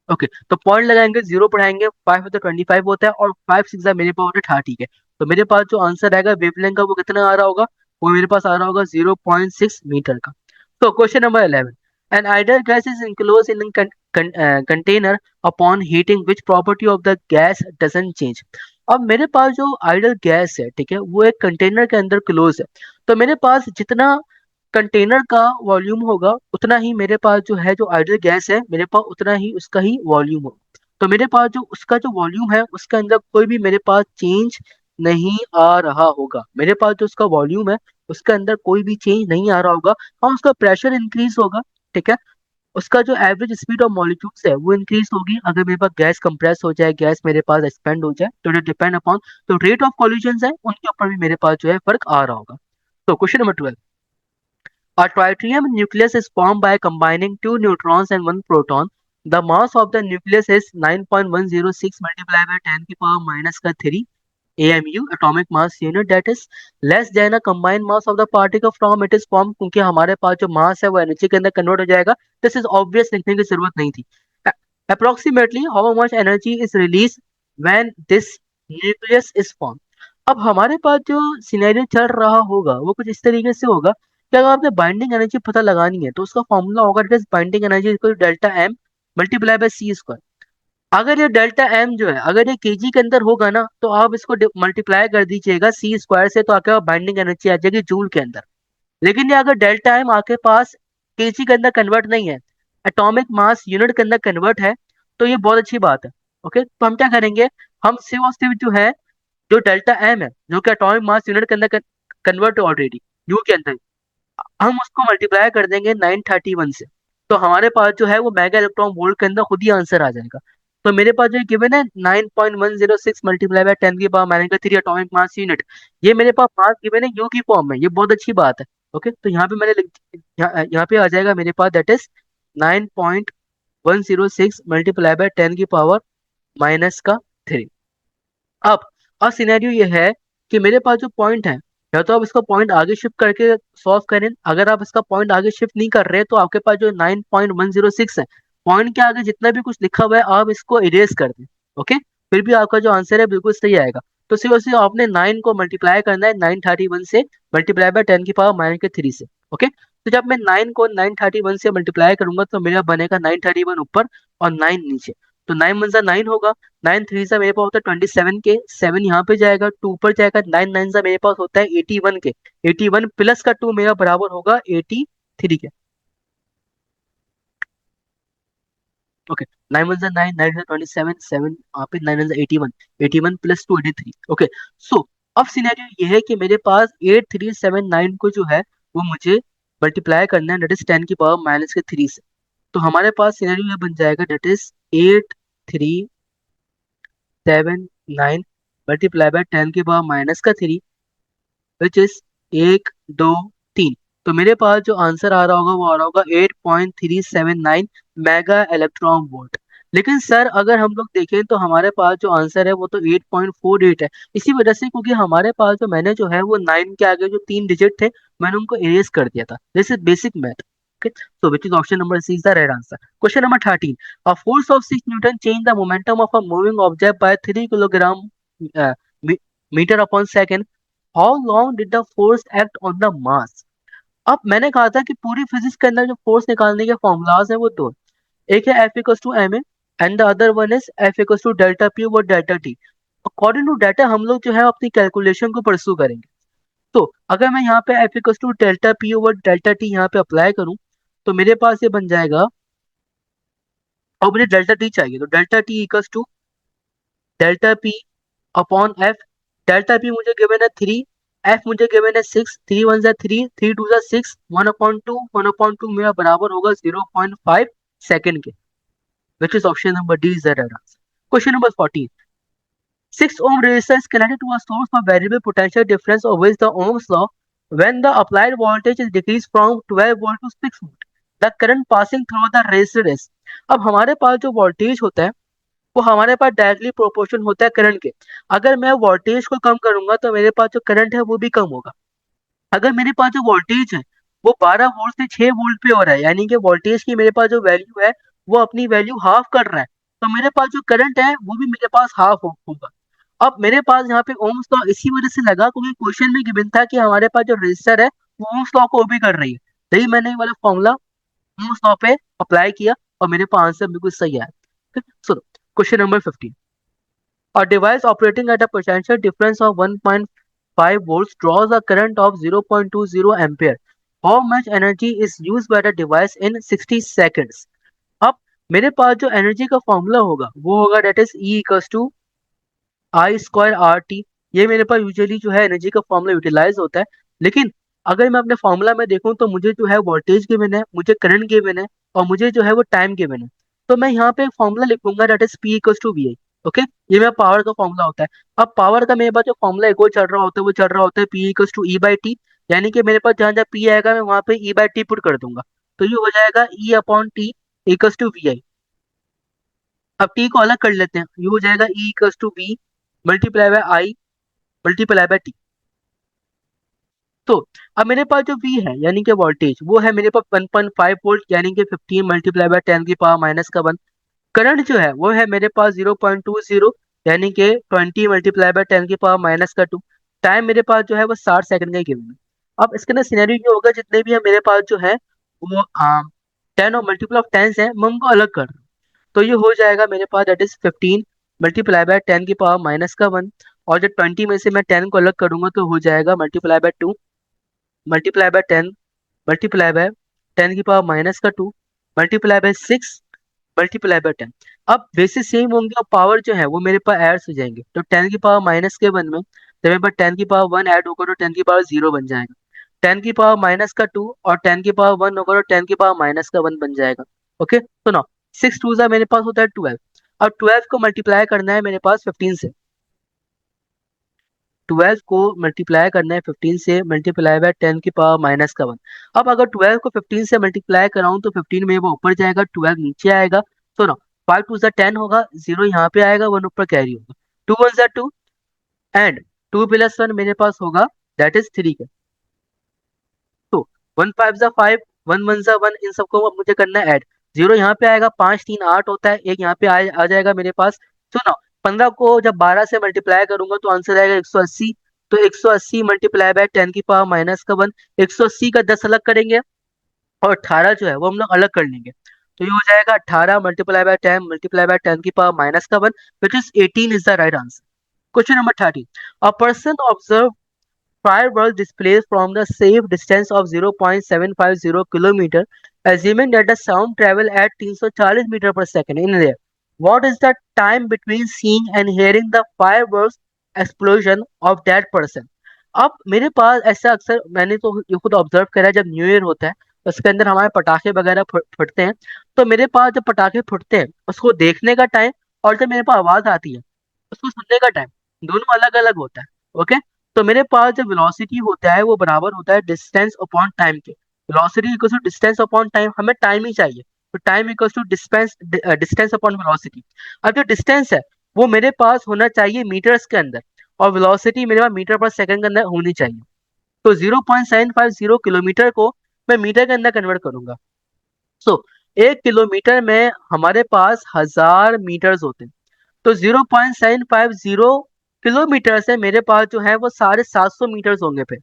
ओके, तो पॉइंट लगाएंगे, जीरो पढ़ाएंगे, 5 है तो 25 होता है और 5 6 मेरे पास होता है 30। ठीक है, तो मेरे पास जो आंसर आएगा वेवलेंथ का वो कितना आ रहा होगा, वो मेरे पास आ रहा होगा 0.6 मीटर का। तो question number 11. An ideal gas is enclose in container upon heating which property of the gas doesn't change. अब मेरे पास जो आइडल गैस है, ठीक है, वो एक कंटेनर के अंदर क्लोज है। तो मेरे पास जितना कंटेनर का वॉल्यूम होगा उतना ही मेरे पास जो है जो आइडल गैस है मेरे पास उतना ही उसका ही वॉल्यूम होगा। तो मेरे पास जो उसका जो वॉल्यूम है उसके अंदर कोई भी मेरे पास चेंज नहीं आ रहा होगा। मेरे पास जो उसका वॉल्यूम है उसके अंदर कोई भी चेंज नहीं आ रहा होगा। हाँ, उसका प्रेशर इंक्रीज होगा, ठीक है, उसका जो एवरेज स्पीड ऑफ मॉलिक्यूल्स है वो इंक्रीज होगी अगर मेरे पास गैस कंप्रेस हो जाए, गैस मेरे पास एक्सपेंड हो जाए, तो डिपेंड अपॉन तो रेट ऑफ कॉलिजन है उनके ऊपर भी मेरे पास जो है फर्क आ रहा होगा। तो question number 12. A tritium nucleus is formed by combining two neutrons and one proton. The mass of the nucleus is 9.106 multiplied by 10 की power minus का 3 AMU atomic mass unit, that is less than a combined mass of the particle from it is formed. क्योंकि हमारे पास जो मास है वो energy के अंदर कन्वर्ट हो जाएगा. दिस इज ऑब्वियस, लिखने की जरूरत नहीं थी. Approximately how much energy is release when this nucleus is form. अब हमारे पास जो सिनेरियो चल रहा होगा वो कुछ इस तरीके से होगा कि अगर आपने बाइंडिंग एनर्जी पता लगानी है तो उसका फॉर्मूला होगा it is binding energy equal to delta M multiply by C square. अगर ये डेल्टा एम जो है अगर ये केजी के अंदर होगा ना तो आप इसको मल्टीप्लाई कर दीजिएगा सी स्क्वायर से, तो आपके पास बाइंडिंग एनर्जी आ जाएगी जूल के अंदर. लेकिन ये अगर डेल्टा एम आपके पास केजी के अंदर कन्वर्ट नहीं है, एटॉमिक मास यूनिट के अंदर कन्वर्ट है, तो ये बहुत अच्छी बात है. ओके, तो हम क्या करेंगे, हम सिर्फ और सिर्फ जो है जो डेल्टा एम है जो कि एटॉमिक मास यूनिट के अंदर कन्वर्ट है ऑलरेडी यू के अंदर, हम उसको मल्टीप्लाई कर देंगे 931 से. तो हमारे पास जो है वो मेगा इलेक्ट्रॉन वोल्ट के अंदर खुद ही आंसर आ जाएगा. तो मेरे पास जो गिवन है 9.106 मल्टीप्लाई बाय 10 की power minus 3 atomic mass unit, ये मेरे पास मास गिवन है यू की फॉर्म में. ये बहुत अच्छी बात है. ओके, तो यहाँ पे मैंने यहाँ पे आ जाएगा मेरे पास दैट इज 9.106 मल्टीप्लाई बाय 10 की पावर माइनस का 3. अब सिनेरियो ये है कि मेरे पास जो पॉइंट है, या तो आप इसका पॉइंट आगे शिफ्ट करके सॉल्व करें. अगर आप इसका पॉइंट आगे शिफ्ट नहीं कर रहे तो आपके पास जो 9.106 है, पॉइंट के आगे जितना भी कुछ लिखा हुआ है आप इसको इरेज कर दें. ओके, फिर भी आपका जो आंसर है बिल्कुल सही आएगा. तो सिर्फ और सिर्फ आपने 9 को मल्टीप्लाई करना है 931 से मल्टीप्लाई बाय 10 की पावर माइनस के 3 से. ओके, तो जब मैं 9 को 931 से मल्टीप्लाई करूंगा तो मेरा बनेगा 931 ऊपर और 9 नीचे. तो 9 वन सा 9 होगा, 9 थ्री सा मेरे पास होता है 27 के, 7 यहाँ पे जाएगा, 2 ऊपर जाएगा, 9 9 सा मेरे पास होता है 81 के. 81 प्लस का 2 मेरा बराबर होगा 83 के. ओके, 9 वन सा 9, 9 सा 27, 7 यहाँ पे 9 वन सा 81, 81 प्लस 2 83. ओके, सो अब सिनेरियो ये है कि मेरे पास 8379 को जो है वो मुझे मल्टीप्लाई करना है, दैट इज 10 की पावर माइनस के 3 से. तो हमारे पास सिनेरियो ये बन जाएगा दैट इज 8379 मल्टीप्लाई बाय 10 की पावर माइनस का 3 विच इज 123. तो मेरे पास जो आंसर आ रहा होगा वो आ रहा होगा 8.379 मेगा इलेक्ट्रॉन वोल्ट. लेकिन सर अगर हम लोग देखें तो हमारे पास जो आंसर है वो तो 8.48 है. इसी वजह से क्योंकि हमारे पास जो मैंने जो है वो 9 के आगे जो 3 डिजिट थे मैंने उनको इरेज कर दिया था. This is basic math. Okay, so which is option number C is the right answer. Question number 13. A force of 6 Newton changed the momentum of a moving object by 3 kilogram uh, me- meter upon second. How long did the force act on the mass? अब मैंने कहा था कि पूरी physics के अंदर जो force निकालने के फॉर्मूलाज हैं वो दो. एक है F equals to M a and the other one is F equals to delta P और delta t. According to data हम लोग जो है अपनी कैलकुलेशन को परस्यू करेंगे. तो अगर मैं यहाँ पे F equals to delta P over delta T यहाँ पे अप्लाई करूँ तो मेरे पास ये बन जाएगा, और मुझे डेल्टा टी चाहिए तो delta T equals to delta P upon F. Delta P मुझे गिवन है 3, एफ मुझे गिवन है 6, 3 वन जा 3, 3 टू जा 6, 1/2, 1/2 मेरा बराबर होगा 0.5 सेकंड के, which is option number D is the right answer. Question number 14. 6 ohm resistance connected to a source of variable potential difference obeys the Ohm's law when the applied voltage is decreased from 12 volt to 6 volt. The current passing through the resistor is. अब हमारे पास जो voltage होता है वो हमारे पास directly proportion होता है करंट के. अगर मैं वोल्टेज को कम करूंगा तो मेरे पास जो करंट है वो भी कम होगा. अगर मेरे पास जो वोल्टेज है वो 12 वोल्ट से 6 वोल्ट पे हो रहा है, यानी कि वोल्टेज की मेरे पास जो वैल्यू है वो अपनी वैल्यू हाफ कर रहा है, तो मेरे पास जो करंट है वो भी मेरे पास हाफ होगा. अब मेरे पास यहाँ पे ओम्स लॉ इसी वजह से लगा क्योंकि क्वेश्चन में गिवन था कि हमारे पास जो रजिस्टर है वो ओम्स लॉ को ओबे कर रही है. तभी मैंने ये वाला फॉर्मूला ओम्स लॉ पे अप्लाई किया और मेरे पास आंसर बिल्कुल सही आया. सुनो question number 15. A device operating at a potential difference of 1.5 volts draws a current of 0.20 ampere. How much energy is used by the device in 60 seconds? अब मेरे पास जो एनर्जी का फॉर्मूला होगा वो होगा that is E equals to I square R T. ये मेरे पास यूजुअली जो है एनर्जी का फॉर्मूला यूटिलाइज होता है. लेकिन अगर मैं अपने फॉर्मूला में देखूं तो मुझे जो है वोल्टेज गिवन है, मुझे करंट गिवन है और मुझे जो है वो टाइम गिवन है. तो मैं यहाँ पे फॉर्मूला लिखूंगा that is P equals to V I. Okay, ये मेरा पावर का फॉर्मूला होता है. अब पावर का मेरे पास जो फॉर्मूला एक और चल रहा होता है वो चल रहा होता है P equals to E by T. यानी कि मेरे पास जहाँ जहाँ पी आएगा मैं वहां पे ई बाई टी पुट कर दूंगा। तो ये हो जाएगा E upon t equals to V I. अब टी को अलग कर लेते हैं, ये हो जाएगा E equals to V multiply by I multiply by T. तो अब मेरे पास जो V है यानी कि वोल्टेज वो है मेरे पास 1.5 वोल्ट यानी कि 15 मल्टीप्लाई बाय 10 की पावर माइनस का 1। करंट जो है वो है मेरे पास 0.20 यानी कि 20 मल्टीप्लाई बाय 10 की पावर माइनस का 2। टाइम मेरे पास जो है वो 60 सेकंड का ही गिवन है। अब इसके अंदर सिनेरियो ये होगा जितने भी है मेरे पास जो है वो 10 और मल्टीपल ऑफ 10 है, मैं उनको अलग कर रहा हूँ। तो ये हो जाएगा मेरे पास दैट इज 15 मल्टीप्लाई बाय 10 की पावर माइनस का 1। और जब 20 में से मैं 10 को अलग करूंगा तो हो जाएगा multiply by 2 multiply bye 10 multiply by 10 की पावर माइनस का 2 मल्टीप्लाई बाय 6 मल्टीप्लाई बाय 10। अब बेसिस सेम होंगे और पावर जो है वो मेरे पास ऐड हो जाएंगे। तो 10 की पावर माइनस के 1 में जब मेरे पास 10 की पावर 1 ऐड होगा तो 10 की पावर 0 बन जाएगा। 10 की पावर माइनस का 2 और 10 की पावर 1 होगा तो 10 की पावर माइनस का 1 बन जाएगा। ओके, तो ना 6 टू सा मेरे पास होता है 12। अब 12 को मल्टीप्लाई करना है मेरे पास 15 से। 12 को मल्टीप्लाई करना है 15 से मल्टीप्लाई बाय 10 की पावर माइनस का 1। अब अगर 12 को 15 से मल्टीप्लाई कराऊं तो 15 में वो ऊपर जाएगा, 12 नीचे आएगा। तो ना 5 टू सा 10 होगा, 0 यहाँ पे आएगा, 1 ऊपर कैरी होगा। 2 वन सा 2 एंड 2 प्लस 1 मेरे पास होगा दैट इज 3 का। तो 1 5 सा 5 1 1 सा 1, इन सबको अब मुझे करना है ऐड। 0 यहाँ पे आएगा, 5 3 8 होता है, एक यहाँ पे आ जाएगा मेरे पास। तो ना 15 को जब 12 से मल्टीप्लाई करूंगा तो आंसर आएगा 180। तो 180 मल्टीप्लाई बाय 10 की पावर माइनस का 1। 180 का 10 अलग करेंगे और 18 जो है वो हम लोग अलग कर लेंगे। तो ये हो जाएगा 18 मल्टीप्लाई बाय 10 मल्टीप्लाई बाय 10 की पावर माइनस का 1 which is 18 is the right answer. Question number 30। A person observe firework displays from the safe distance of 0.750 kilometer, assuming that the sound travel at 340 meter per second in the air. What is the time between seeing and hearing the fireworks explosion of that person? अब मेरे पास ऐसा अक्सर मैंने तो ये खुद observe करा है, जब न्यू ईयर होता है उसके अंदर हमारे पटाखे वगैरह फटते हैं। तो मेरे पास जब पटाखे फटते हैं उसको देखने का टाइम और जब मेरे पास आवाज आती है उसको सुनने का टाइम दोनों अलग अलग होता है। ओके, तो मेरे पास जो वेलोसिटी होता है वो बराबर होता है डिस्टेंस अपॉन टाइम के। Velocity equals to distance upon time, हमें टाइम ही चाहिए। तो time equals to distance distance upon velocity. अब जो डिस्टेंस है वो मेरे पास होना चाहिए मीटर्स के अंदर और वेलोसिटी मेरे पास मीटर पर सेकंड के अंदर होनी चाहिए। तो 0.750 किलोमीटर को मैं मीटर के अंदर कन्वर्ट करूंगा। सो 1 किलोमीटर में हमारे पास 1000 मीटर्स होते हैं। तो 0.750 किलोमीटर से मेरे पास जो है वो 750 मीटर्स होंगे। फिर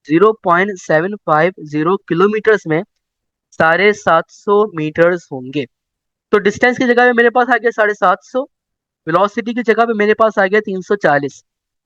0.750 किलोमीटर्स में 750 मीटर्स होंगे। तो डिस्टेंस की जगह पे मेरे पास आ गया 750, वेलोसिटी की जगह पे मेरे पास आ गया 340।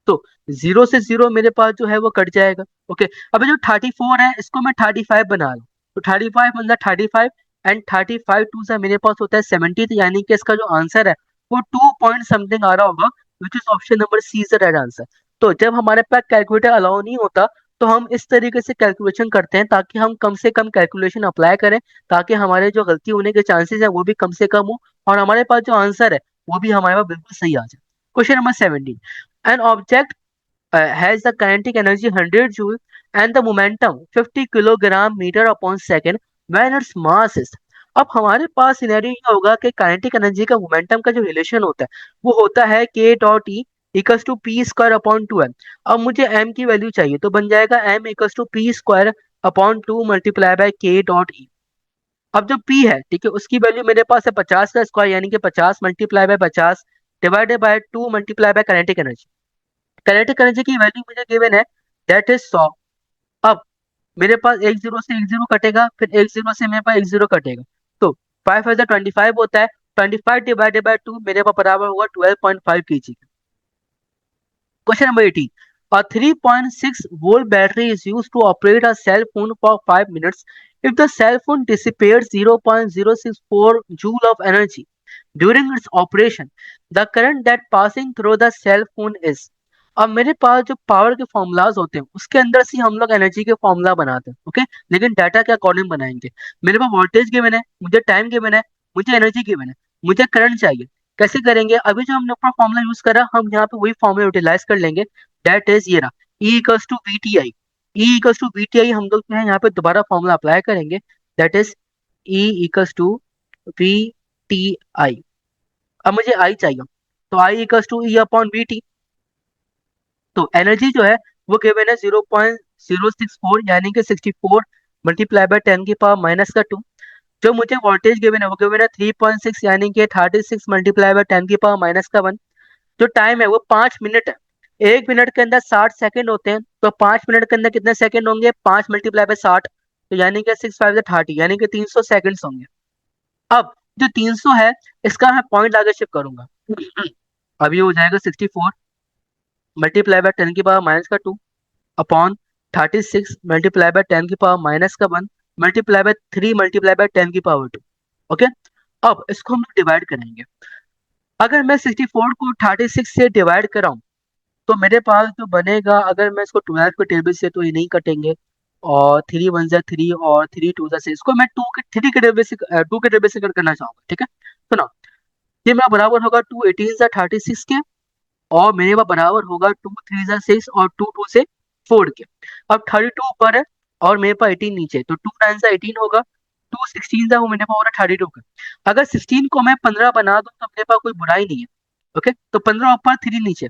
तो 0 से 0 मेरे पास जो है वो कट जाएगा। ओके, अब ये जो 34 है इसको मैं 35 बना रहा हूँ। तो 35 मतलब 35 एंड 35 टू से मेरे पास होता है 70। तो यानी कि इसका जो आंसर है वो 2 पॉइंट समथिंग आ रहा होगा which is option number C is the right answer. तो जब हमारे पास कैलकुलेटर अलाउ नहीं होता तो हम इस तरीके से कैलकुलेशन करते हैं ताकि हम कम से कम कैलकुलेशन अप्लाई करें, ताकि हमारे जो गलती होने के चांसेस है वो भी कम से कम हो और हमारे पास जो आंसर है वो भी हमारे पास बिल्कुल सही आ जाए। Question number 17। An object has the kinetic energy 100 joule and the momentum 50 kilogram metre upon second when its mass is। अब हमारे पास सिनेरियो ये होगा कि काइनेटिक एनर्जी का मोमेंटम का जो रिलेशन होता है वो होता है k dot E equals to P square upon 2m। अब मुझे m की वैल्यू चाहिए तो बन जाएगा m equals to P square upon 2 multiply by k dot E. अब जो p है ठीक है उसकी वैल्यू मेरे पास है 50 का स्क्वायर यानी कि 50 multiply by 50 divided by 2 multiply bye kinetic energy. Kinetic energy की वैल्यू मुझे गिवन है दैट इज 100। अब मेरे पास एक जीरो से एक जीरो कटेगा, फिर एक जीरो से मेरे पास एक जीरो कटेगा। तो 5 25 होता है, 25 डिवाइडेड बाय 2 मेरे पास बराबर होगा 12.5 kg। Question number 18। A 3.6 volt battery is used to operate a cell phone for 5 minutes. If the cell phone dissipates 0.064 joule of energy during its operation, the current that passing through the cell phone is। अब मेरे पास जो power के formulas होते हैं उसके अंदर से हम लोग एनर्जी के फॉर्मूला बनाते हैं। ओके, लेकिन डाटा के अकॉर्डिंग बनाएंगे। मेरे पास वोल्टेज गिवन है, मुझे टाइम गिवन है, मुझे एनर्जी गिवन है, मुझे करंट चाहिए। कैसे करेंगे? अभी जो हमने ऊपर फॉर्मूला यूज करा हम यहाँ पे वही फॉर्मूला यूटिलाइज कर लेंगे। दैट इज ये रहा, E equals to V t I. E equals to V t I हम लोग जो है यहाँ पे दोबारा फॉर्मूला अप्लाई करेंगे, that is E equals to V t I. अब मुझे आई चाहिए, तो I equals to E upon V t. तो एनर्जी जो है वो गिवन है 0.064 यानी कि 64 मल्टीप्लाई बाय 10 की पावर माइनस का 2। जो मुझे वोल्टेज गिवन है वो गिवन है 3.6 यानी कि 36 मल्टीप्लाई बाय 10 की पावर माइनस का 1। जो टाइम है वो 5 मिनट है। 1 मिनट के अंदर 60 सेकंड होते हैं, तो 5 मिनट के अंदर कितने सेकंड होंगे? 5 मल्टीप्लाई बाय 60, तो यानी कि 6 5 30, यानी कि 300 सेकंड्स होंगे। अब जो 300 है इसका मैं पॉइंट आगे शिफ्ट करूंगा। अब ये हो जाएगा 64 मल्टीप्लाई बाय 10 की पावर माइनस का 2 अपॉन 36 मल्टीप्लाई बाय 10 की पावर माइनस का 1 मल्टीप्लाई बाय 3 मल्टीप्लाई बाय 10 की पावर 2। ओके, अब इसको हम डिवाइड करेंगे। अगर मैं 64 को 36 से डिवाइड कराऊं तो मेरे पास जो बनेगा, अगर मैं इसको 12 के टेबल से, तो ये नहीं कटेंगे, और 3 1 जा 3 और 3 2 जा 6, इसको मैं 2 के टेबल से करना चाहूंगा। ठीक है, सुनो, ये मेरा बराबर होगा 2 18 जा 36 के, और मेरे पास बराबर होगा 2 3 जा 6 और 2 2 से 4 के। अब 32 ऊपर है और मेरे पास 18 नीचे, तो 2 9 जा 18 होगा। 2 16 वो मेरे पास हो रहा है 32 का। अगर 16 को मैं 15 बना दूं तो मेरे पास कोई बुराई नहीं है। ओके, तो 15 ऊपर 3 नीचे,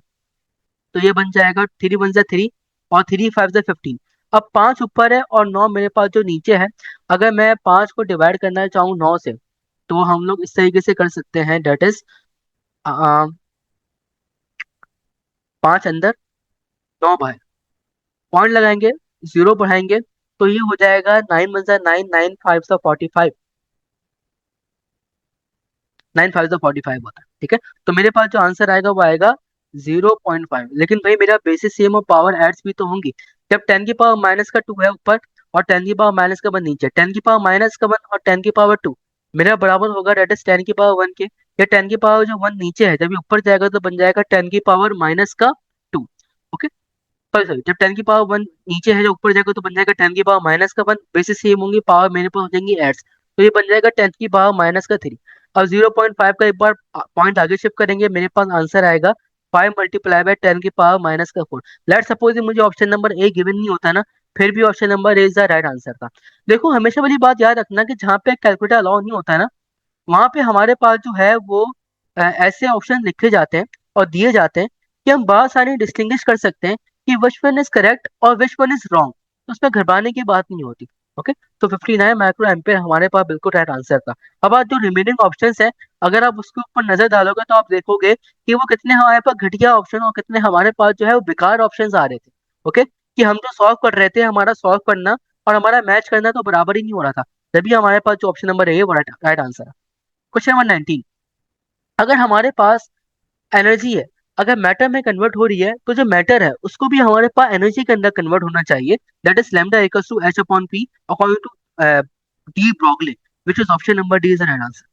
तो ये बन जाएगा 3 1 जा 3 और 3 5 जा 15। अब 5 ऊपर है और 9 मेरे पास जो नीचे है। अगर मैं 5 को डिवाइड करना चाहूँ 9 से, तो हम लोग इस तरीके से कर सकते हैं, डेट इज 5 अंदर 9 बाहर, पॉइंट लगाएंगे, जीरो बढ़ाएंगे, तो ये हो जाएगा 9 1 जा 9, 9 5 जा 45, 9 5 जा 45 होता है। ठीक है, तो मेरे पास जो आंसर आएगा वो आएगा 0.5। लेकिन भाई मेरा बेसिस सेम और पावर एड्स भी तो होंगी। जब 10 की पावर माइनस का 2 है ऊपर और 10 की पावर माइनस का 1 नीचे, 10 की पावर माइनस का 1 और 10 की पावर 2 मेरा बराबर होगा डेट इज 10 की पावर 1 के। या 10 की पावर जो 1 नीचे है जब ये ऊपर जाएगा तो बन जाएगा 10 की पावर माइनस का 2। ओके, सॉरी सॉरी, जब 10 की पावर 1 नीचे है जो ऊपर जाएगा तो बन जाएगा 10 की पावर माइनस का 1। बेसिस सेम होंगी, पावर मेरे पास हो जाएंगी एड्स, तो ये बन जाएगा 10 की पावर माइनस का 3। अब 0.5 का एक बार पॉइंट आगे शिफ्ट करेंगे, मेरे पास आंसर आएगा 5 मल्टीप्लाई बाय 10 की पावर माइनस का 4। लेट सपोज मुझे ऑप्शन नंबर ए गिवन नहीं होता ना, फिर भी option number A is the right answer था। देखो हमेशा वाली बात याद रखना कि जहाँ पे कैलकुलेटर अलाउ नहीं होता है ना, वहां पे हमारे पास जो है वो ऐसे ऑप्शन लिखे जाते हैं और दिए जाते हैं कि हम बहुत सारी डिस्टिंग्विश कर सकते हैं कि विच वन इज करेक्ट और विच वन इज रॉन्ग। तो उसमें घबराने की बात नहीं होती। ओके, तो 59 माइक्रो एम्पेयर हमारे पास बिल्कुल राइट आंसर था। अब आज जो रिमेनिंग ऑप्शंस है, अगर आप उसके ऊपर नजर डालोगे तो आप देखोगे कि वो कितने हमारे पास घटिया ऑप्शन और कितने हमारे पास जो है वो बेकार ऑप्शंस आ रहे थे। ओके, कि हम जो सॉल्व कर रहे थे, हमारा सॉल्व करना और हमारा मैच करना तो बराबर ही नहीं हो रहा था, तभी हमारे पास जो ऑप्शन नंबर ए है वो राइट आंसर है। क्वेश्चन नंबर 19, अगर हमारे पास एनर्जी है, अगर मैटर में कन्वर्ट हो रही है, तो जो मैटर है उसको भी हमारे पास एनर्जी के अंदर कन्वर्ट होना चाहिए, that is lambda equals to H upon P according to de Broglie, which is option number D is the right answer.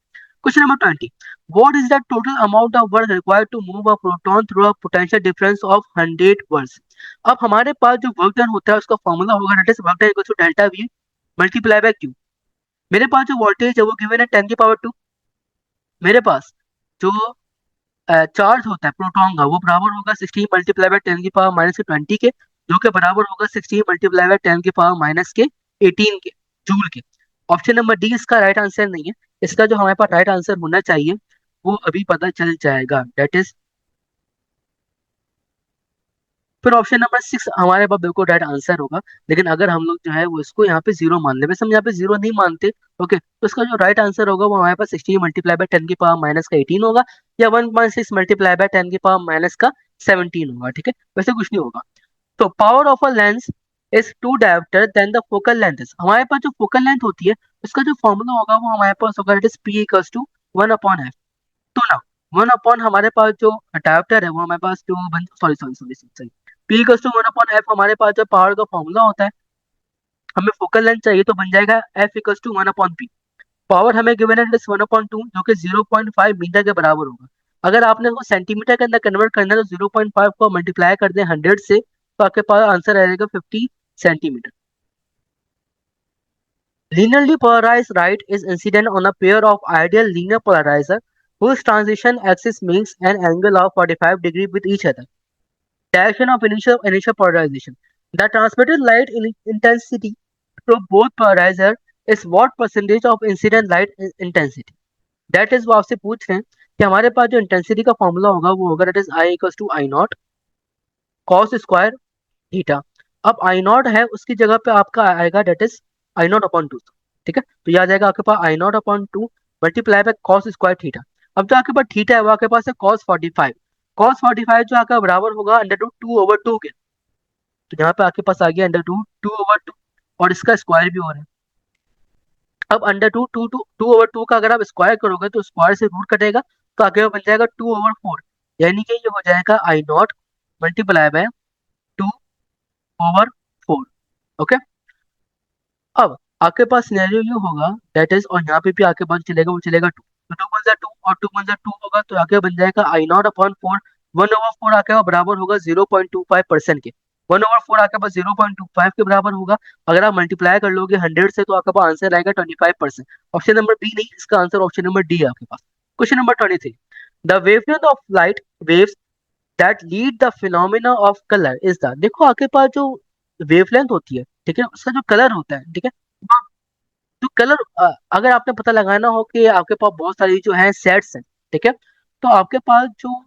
Question number 20, what is the total amount of work required to move a proton through a potential difference of 100 volts. अब हमारे पास जो work done होता है उसका formula होगा, that is work done equals to delta V multiply by Q. मेरे पास जो वोल्टेज है वो गिवन है 10 की पावर 2। मेरे पास जो चार्ज होता है प्रोटॉन का वो बराबर होगा 16 मल्टीप्लाई बाय 10 की पावर माइनस के 20 के, जो कि बराबर होगा 16 मल्टीप्लाई बाय 10 की पावर माइनस के 18 के जूल के। ऑप्शन नंबर डी इसका राइट आंसर नहीं है। इसका जो हमारे पास राइट आंसर होना चाहिए वो अभी पता चल जाएगा, डेट इज, फिर ऑप्शन नंबर 6 हमारे पास बिल्कुल राइट आंसर होगा। लेकिन अगर हम लोग जो है वो इसको यहाँ पे जीरो मान ले, वैसे हम यहाँ पे जीरो नहीं मानते। ओके, तो इसका जो राइट आंसर होगा वो हमारे पास 16 मल्टीप्लाई बाय 10 की पावर माइनस का 18 होगा, या 1.6 मल्टीप्लाई बाय 10 की पावर माइनस का 17 होगा। ठीक है, वैसे कुछ नहीं होगा। तो power of a lens is two dioptre then the focal length is, हमारे पास जो फोकल लेंथ होती है उसका जो फॉर्मूला होगा वो हमारे पास होगा, it is P equals to 1/f। तो ना 1 अपॉन हमारे पास जो अडेप्टर है वो हमारे पास जो sorry sorry sorry sorry, P equals to 1/f हमारे पास जो पावर का फॉर्मूला होता है, हमें फोकल लेंथ चाहिए तो बन जाएगा F equals to 1/p। Power हमें गिवन है 1/2 जो कि 0.5 मीटर के बराबर होगा। अगर आपने उसको सेंटीमीटर के अंदर कन्वर्ट करना है तो 0.5 को मल्टीप्लाई कर दें 100 से, तो आपके पास आंसर आएगा 50 centimetre. Linearly polarized light is incident on a pair of ideal linear polarizer whose transition axis makes an angle of 45 degree with each other. Direction of initial polarization. The transmitted light intensity from both polariser is what percentage of incident light intensity. That is वो आपसे पूछ रहे हैं कि हमारे पास जो intensity का फॉर्मूला होगा वो होगा that is I equals to I naught cos square theta. अब आई नॉट है उसकी जगह पे आपका आएगा that is I naught upon two. ठीक है, तो ये आ जाएगा आपके पास I naught upon two multiply by cos square theta. अब जो आपके पास थीटा है वो आपके पास है कॉस 45। कॉस 45 जो आपका बराबर होगा under root two over two के। तो यहाँ पे आपके पास आ गया under root two over two और इसका स्क्वायर भी हो रहा है। अब under two two two two over two का अगर आप स्क्वायर करोगे तो स्क्वायर से रूट कटेगा, तो आगे बन जाएगा टू ओवर फोर। यानी कि ये हो जाएगा I naught multiply by two over four. Okay, अब आपके पास सिनेरियो ये होगा दैट इज, और यहाँ पे भी आपके पास चलेगा वो चलेगा टू, तो टू वन जा टू और टू वन जा टू होगा, तो आगे बन जाएगा I naught upon four. One over four आके बराबर होगा 0.25% के। वन ओवर फोर आपके पास 0.25 के बराबर होगा। अगर आप मल्टीप्लाई कर लोगे 100 से तो आपके पास आंसर आएगा 25%। ऑप्शन नंबर बी नहीं, इसका आंसर ऑप्शन नंबर डी है आपके पास। Question number 23, the wavelength of light waves that lead the phenomena of colour is the. देखो आपके पास जो वेवलेंथ होती है, ठीक है, उसका जो कलर होता है, ठीक है, तो कलर अगर आपने पता लगाना हो कि आपके पास बहुत सारी जो है सेट्स हैं, ठीक है, तो आपके पास जो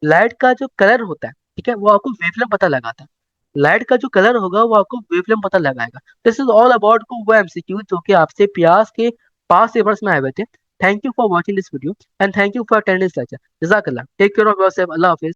लाइट का जो कलर होता है, ठीक है, वो आपको वेवलेंथ पता लगाता है। लाइट का जो कलर होगा वो आपको वेवलेंथ पता लगाएगा। दिस इज ऑल अबाउट को वो एमसीक्यू जो कि आपसे प्यास के पास पेपर्स में आए हुए थे। Thank you for watching this video and thank you for attending this lecture. जजाकल्लाह, टेक केयर ऑफ योरसेल्फ, अल्लाह हाफिज।